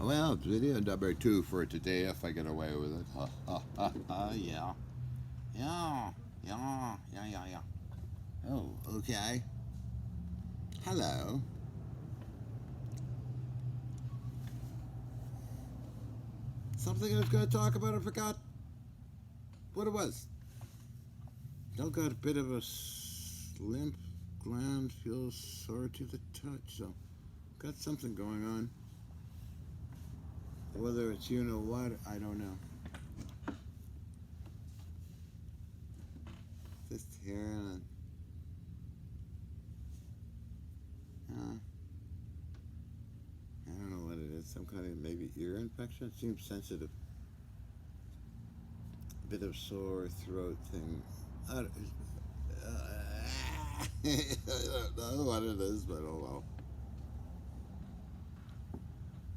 Well, it's video number 2 for today if I get away with it. Ha ha ha ha, yeah. Yeah. Oh, okay. Hello. Something I was going to talk about, I forgot what it was. Still got a bit of a limp gland, feels sore to the touch, so got something going on. Whether it's you know what, I don't know. Just here and I don't know what it is. Some kind of maybe ear infection. It seems sensitive. A bit of sore throat thing. I don't know what it is, but oh well.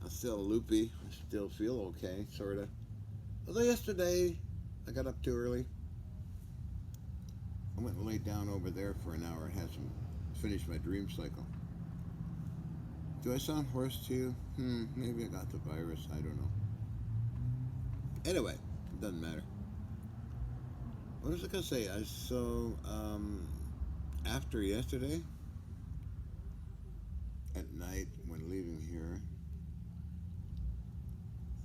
I'm still loopy. I still feel okay, sorta. Although yesterday I got up too early. I went and laid down over there for an hour and had some finished my dream cycle. Do I sound hoarse to you? Maybe I got the virus. I don't know. Anyway, it doesn't matter. What was I gonna say? After yesterday, at night when leaving here,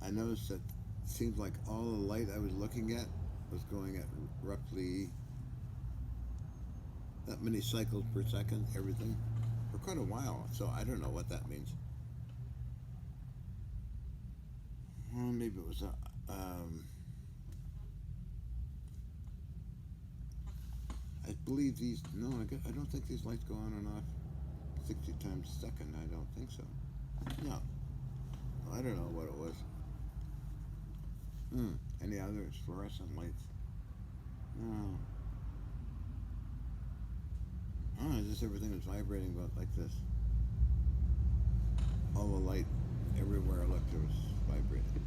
I noticed that it seemed like all the light I was looking at was going at roughly that many cycles per second, everything, for quite a while. So I don't know what that means. Well, maybe it was I believe these. No, I don't think these lights go on and off 60 times a second. I don't think so. No, I don't know what it was. Any others? Fluorescent lights? No. Oh, just everything was vibrating about like this. All the light everywhere I looked, it was vibrating.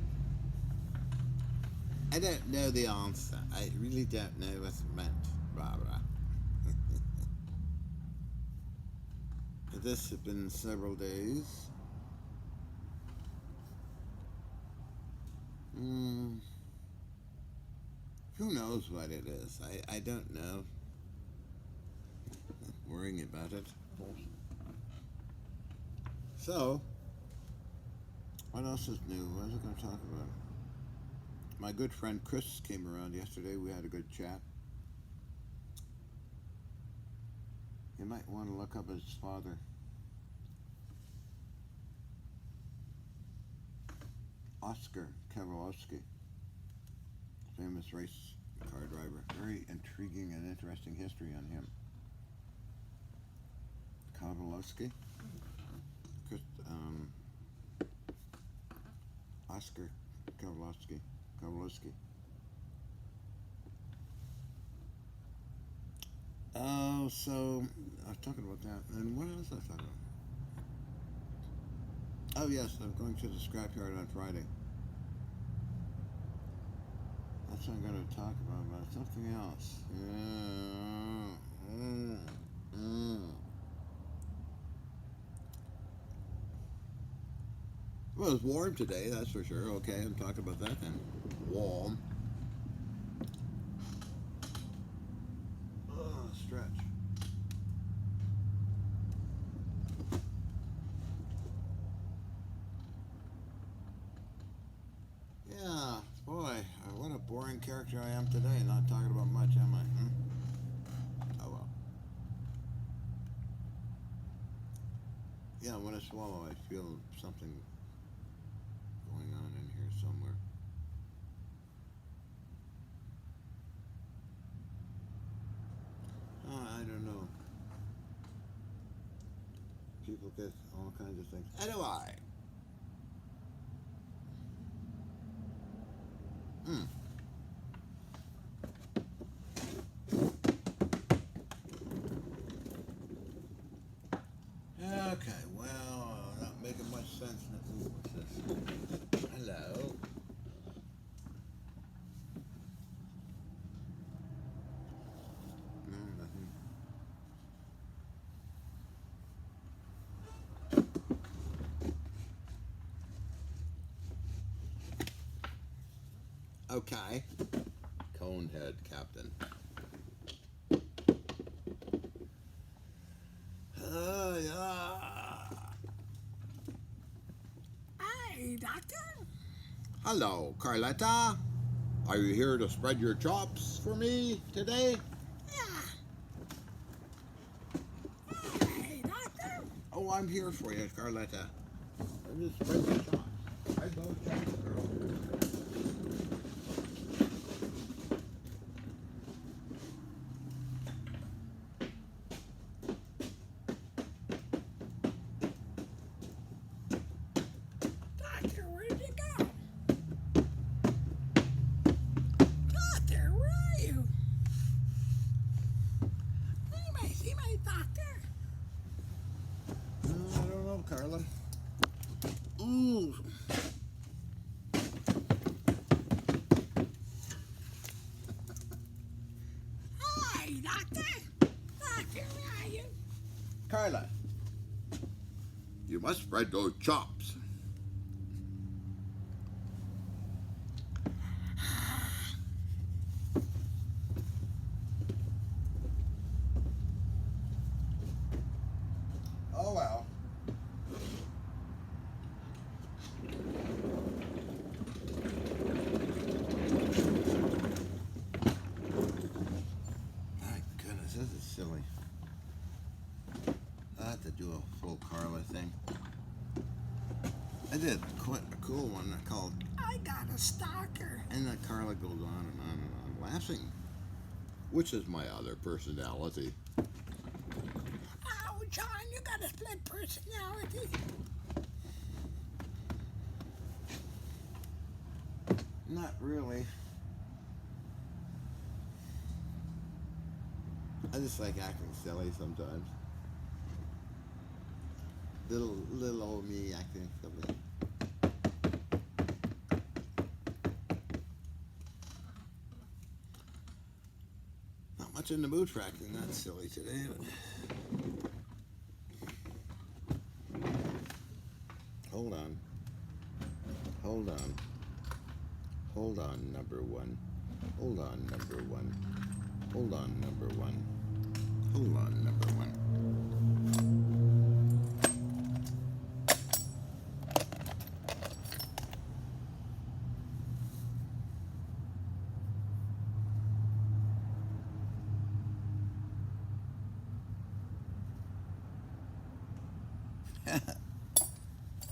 I don't know the answer. I really don't know what's meant, Barbara. This has been several days. Who knows what it is? I don't know. Not worrying about it. So, what else is new? What was I going to talk about? My good friend Chris came around yesterday. We had a good chat. You might want to look up his father. Oscar Kowalski, famous race car driver. Very intriguing and interesting history on him. Kowalski? Oscar Kowalski. Oh, so I was talking about that. And what else was I talking about? Oh, yes, I'm going to the scrapyard on Friday. That's what I'm going to talk about, but something else. Well, it's warm today, that's for sure. Okay, I'm talking about that then. Warm. Stretch. Yeah, boy, what a boring character I am today. Not talking about much, am I? Oh well. Yeah, when I swallow, I feel something going on in here somewhere. Oh, I don't know. People get all kinds of things. Anyway. Okay, well, not making much sense. What's this? Hello. No, nothing. Okay. Conehead Captain. Yeah. Hi, Doctor. Hello, Carletta. Are you here to spread your chops for me today? Yeah. Hi, Doctor. Oh, I'm here for you, Carletta. Just spread your chops. Spread those chops, girl. Doctor, where did you go? Doctor, where are you? See my doctor? I don't know, Carla. Ooh. Hi, Doctor. Doctor, where are you? Carla, you must spread those chops. Oh, well. My goodness, this is silly. I have to do a full Carla thing. I did quite a cool one called I got a stalker. And then Carla goes on and on and on, laughing, which is my other personality. Oh, John, you got a split personality. Not really. I just like acting silly sometimes. Little old me acting silly. Not much in the mood for acting that silly today, but hold on. Hold on. Hold on, number one. Hold on, number one. Hold on, number one. Hold on, number one.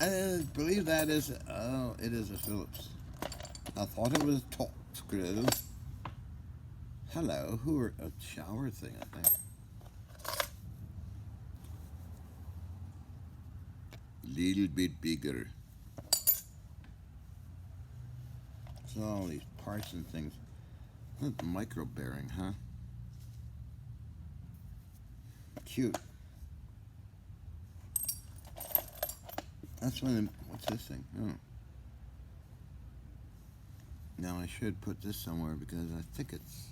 I believe that is, oh, it is a Phillips. I thought it was a top screw. Hello, who are, a shower thing, I think. Little bit bigger. So all these parts and things. That's micro bearing, huh? Cute. That's when, what's this thing? Oh. Now I should put this somewhere because I think it's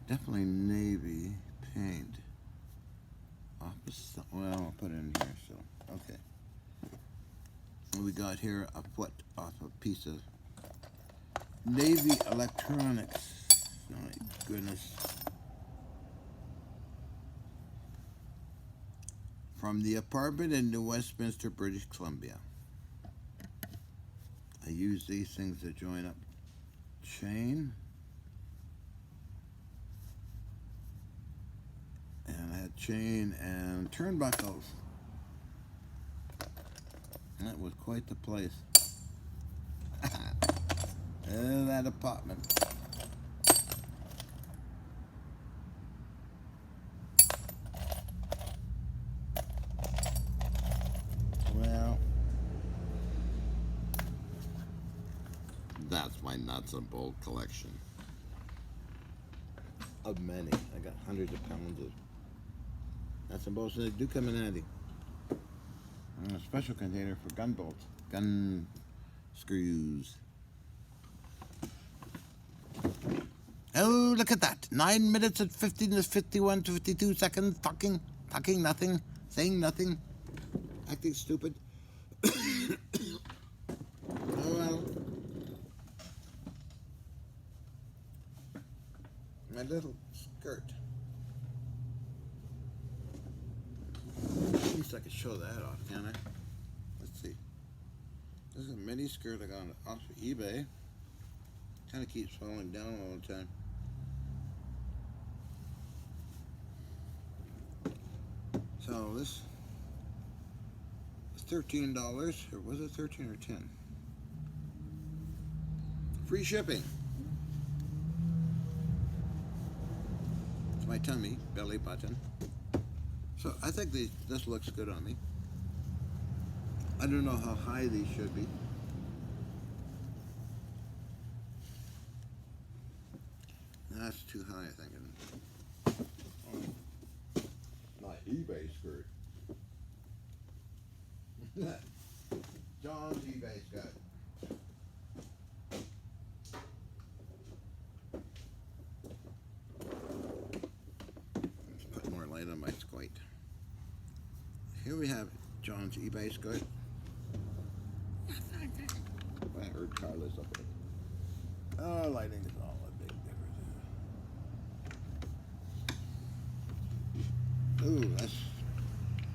definitely navy paint. Opposite, well, I'll put it in here, so, okay. We got here a foot off a piece of navy electronics. My goodness. From the apartment in New Westminster, British Columbia. I use these things to join up chain. And I had chain and turnbuckles. That was quite the place. That apartment. Well, that's my nuts and bolt collection. Of many. I got hundreds of pounds of nuts and bolts. They do come in handy. And a special container for gun bolts. Gun screws. Oh, look at that. 9 minutes and 51 to 52 seconds. Talking, nothing. Saying nothing. Acting stupid. Oh well. My little skirt. At least I could show that off, can I? Let's see. This is a mini skirt I got off of eBay. Kind of keeps falling down all the time. So this is $13, or was it 13 or 10? Free shipping. It's my tummy, belly button. So I think this looks good on me. I don't know how high these should be. That's too high, I think. My eBay skirt. John's eBay skirt. Let's put more light on my squint. Here we have John's eBay skirt. I heard Carla's up there. Oh, lighting is all a big difference. Ooh, that's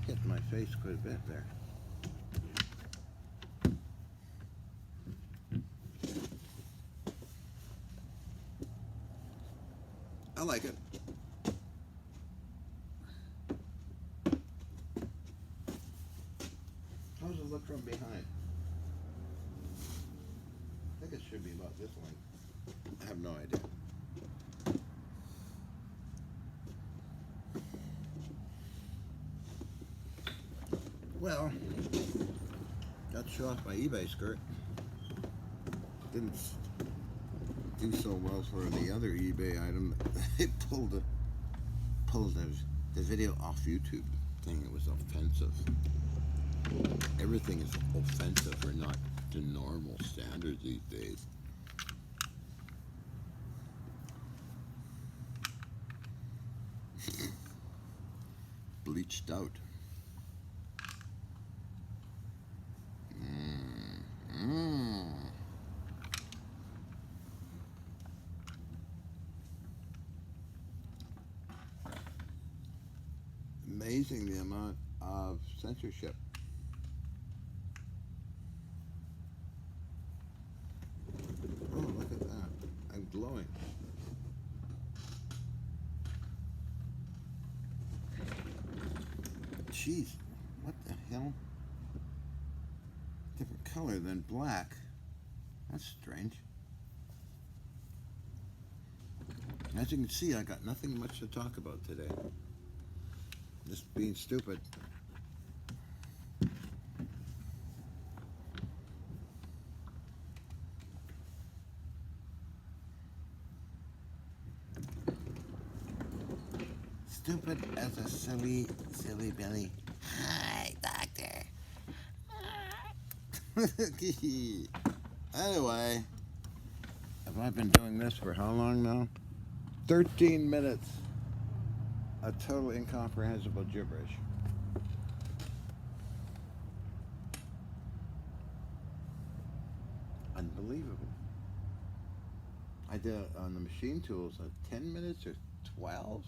hit my face quite a bit there. I like it. How does it look from behind? I think it should be about this length. I have no idea. Well, got to show off my eBay skirt. Didn't do so well for the other eBay item. It pulled the video off YouTube, saying it was offensive. Everything is offensive or not to normal standards these days. Bleached out. Amazing the amount of censorship. Oh, look at that. I'm glowing. Jeez, what the hell? Different color than black. That's strange. As you can see, I got nothing much to talk about today. Just being stupid. Stupid as a silly belly. Hi, doctor. Anyway, have I been doing this for how long now? 13 minutes. A total incomprehensible gibberish. Unbelievable. I did it on the machine tools 10 minutes or 12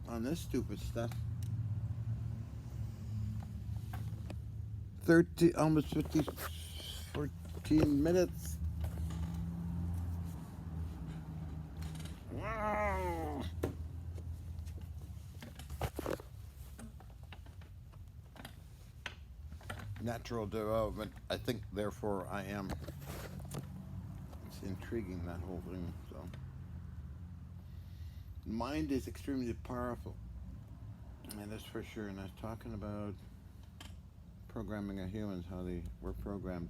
on this stupid stuff. 13, almost 14 minutes. Wow. Natural development. I think, therefore, I am. It's intriguing, that whole thing. So, mind is extremely powerful, and that's for sure. And I was talking about programming of humans, how they were programmed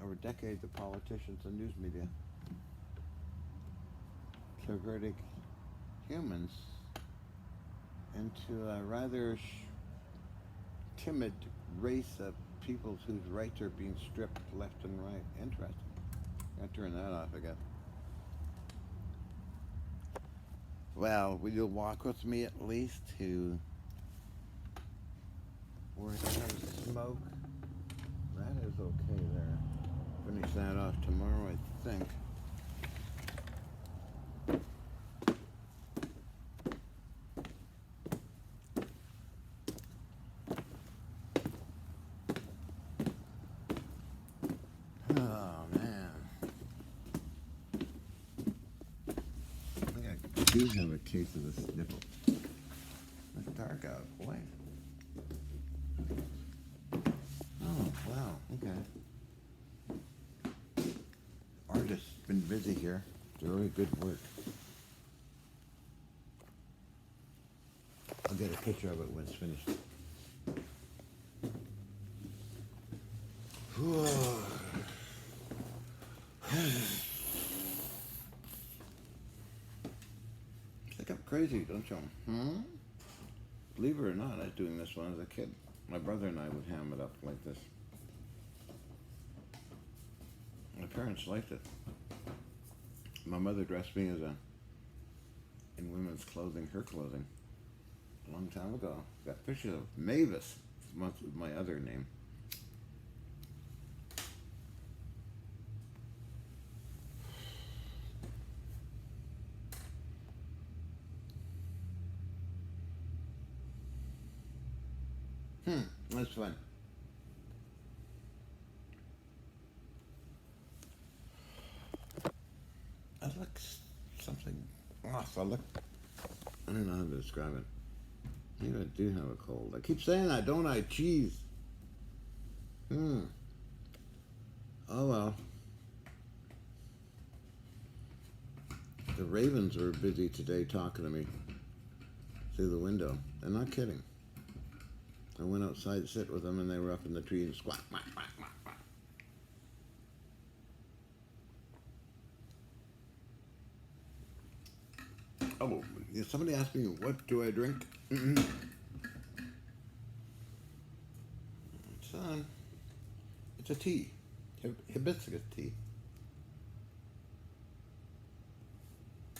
over decades. The politicians and news media perverting humans into a rather timid race of people whose rights are being stripped left and right. Interesting. I'll turn that off again. Well, will you walk with me at least to where it has smoke? That is okay there. Finish that off tomorrow, I think. Oh man. I think I do have a case of the sniffles. It's dark out, boy. Oh, wow, okay. Artist's been busy here. Very good work. I'll get a picture of it when it's finished. Think I'm crazy, don't you? Believe it or not, I was doing this when I was a kid. My brother and I would ham it up like this. My parents liked it. My mother dressed me in women's clothing, her clothing, a long time ago. Got pictures of Mavis, my other name. That's fun. I look something off. I don't know how to describe it. Maybe I do have a cold. I keep saying that, don't I? Jeez. Oh well. The ravens were busy today talking to me through the window. They're not kidding. I went outside to sit with them, and they were up in the tree and squawk, quack, quack, quack, quack. Oh, somebody asked me, what do I drink? It's a tea. Hibiscus tea.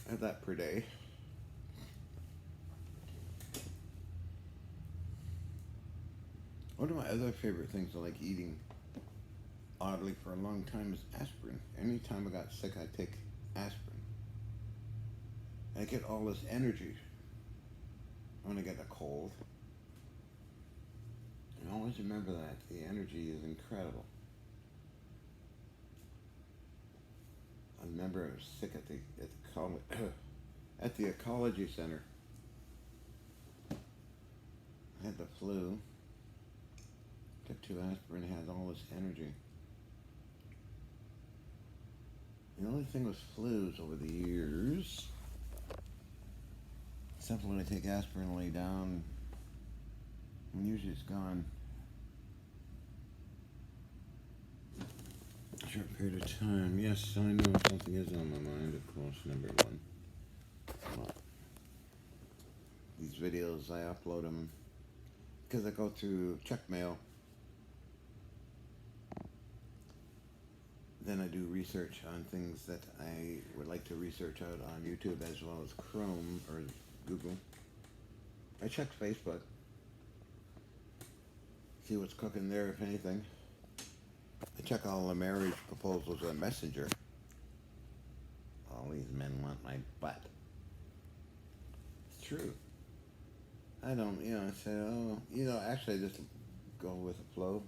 I have that per day. One of my other favorite things I like eating, oddly, for a long time is aspirin. Anytime I got sick, I'd take aspirin. I get all this energy when I get a cold. And always remember that. The energy is incredible. I remember I was sick at the ecology center. I had the flu. Took 2 aspirin, had all this energy. The only thing with flus over the years, except when I take aspirin and lay down, and usually it's gone. A short period of time. Yes, I know something is on my mind, of course, number one. Well, these videos, I upload them because I go through check mail. Then I do research on things that I would like to research out on YouTube as well as Chrome or Google. I check Facebook, see what's cooking there, if anything. I check all the marriage proposals on Messenger. All these men want my butt. It's true. I don't, I say, actually I just go with the flow.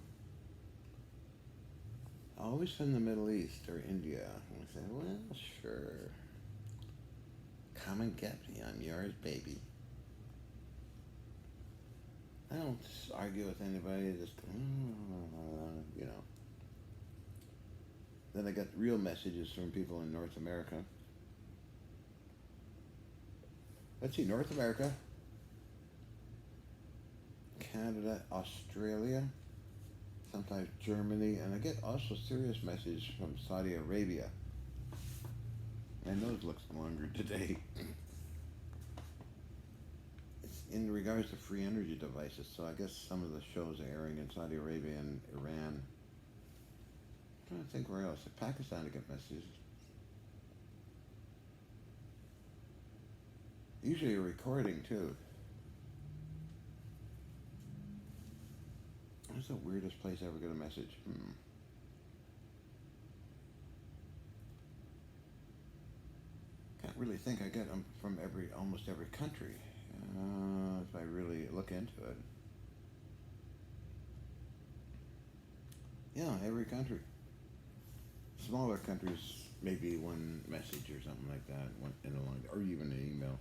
Always from the Middle East or India. And I say, well, sure. Come and get me. I'm yours, baby. I don't argue with anybody. Just, Then I get real messages from people in North America. Let's see, North America, Canada, Australia, sometimes Germany, and I get also serious messages from Saudi Arabia. And those looks longer today. It's in regards to free energy devices, so I guess some of the shows are airing in Saudi Arabia and Iran. I'm trying to think where else. Pakistan I get messages. Usually a recording too. What's the weirdest place I ever get a message? really think I get them from almost every country. If I really look into it. Yeah, every country. Smaller countries, maybe one message or something like that, one in a long, or even an email.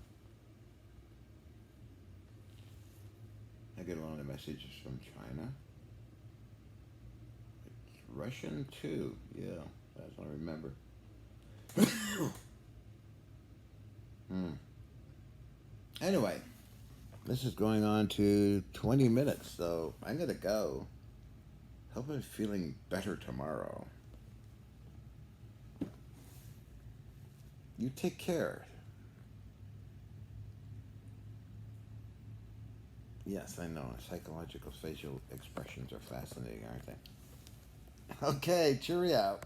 I get a lot of messages from China. It's Russian too. Yeah, that's what I remember. Anyway, this is going on to 20 minutes, so I'm gonna go. Hope I'm feeling better tomorrow. You take care. Yes, I know. Psychological facial expressions are fascinating, aren't they? Okay, cheerio.